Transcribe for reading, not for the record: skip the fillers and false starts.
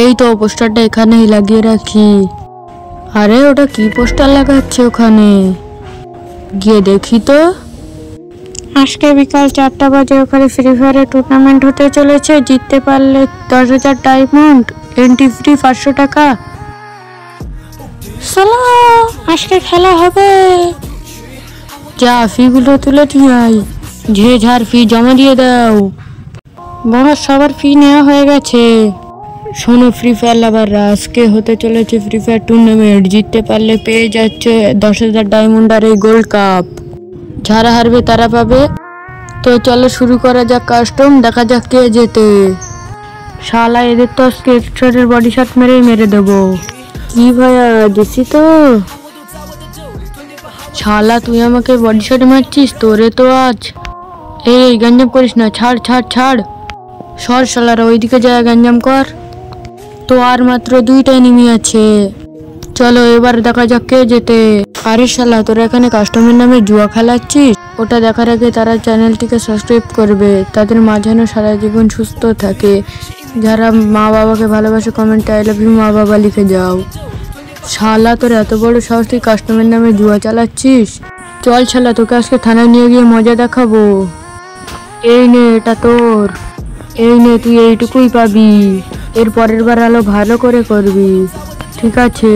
এই তো পোস্টারটা এখানেই লাগিয়ে রাখি। আরে ওটা কি পোস্টার লাগাচ্ছে ওখানে, গিয়ে দেখি তো। আজকে বিকাল 4টা বাজে ওখানে ফ্রি ফায়ারের টুর্নামেন্ট হতে চলেছে, জিততে পারলে 10,000 ডায়মন্ড, এন্ট্রি ফ্রি 500 টাকা। চলো আজকে খেলা হবে। যা ফি গুলো তুলে নিয়ে আয়, যে যার ফি জমা দিয়ে দাও। বড় সবার ফি নেওয়া হয়ে গেছে। শোনো ফ্রি ফায়ার লাভাররা, আজকে হতে চলেছে ফ্রি ফায়ার টুর্নামেন্ট, জিততে পারলে পেয়ে যাচ্ছে 10,000 ডায়মন্ড আর এই গোল্ড কাপ। যারা হারবে তারা পাবে। তো চলো শুরু করা যাক কাস্টম, দেখা যাক কে জেতে। শালা এদের তো আজকে এক্সট্রারের বডি শট মেরে দেবো। কি ভাইয়া দিছি তো। শালা তুই আমাকে বডি শট মারছিস, তোরে তো আজ। এই গঞ্জাম করিস না, ছাড় ছাড় ছাড়। সর শালারা, ওইদিকে যায় গঞ্জাম কর। তো আর মাত্র 2টা এনিমি আছে। চলো এবার দেখা যাক কে জেতে। আরে শালা তোরা এখানে কাস্টমের নামে জুয়া খেলাচ্ছিস? ওটা দেখার আগে তারা চ্যানেলটিকে সাবস্ক্রাইব করবে, তাদের মা যেন সারা জীবন সুস্থ থাকে। যারা মা বাবাকে ভালোবাসে কমেন্টে আই লাভ ইউ মা বাবা লিখে যাও। শালা তোর এত বড় সাহস, তুই কাস্টমের নামে জুয়া চালাচ্ছিস? চল শালা তোকে আজকে থানায় নিয়ে গিয়ে মজা দেখাবো। এই নে এটা তোর, এই নে তুই এইটুকুই পাবি। এর পরের বার আলো ভালো করে করবি, ঠিক আছে?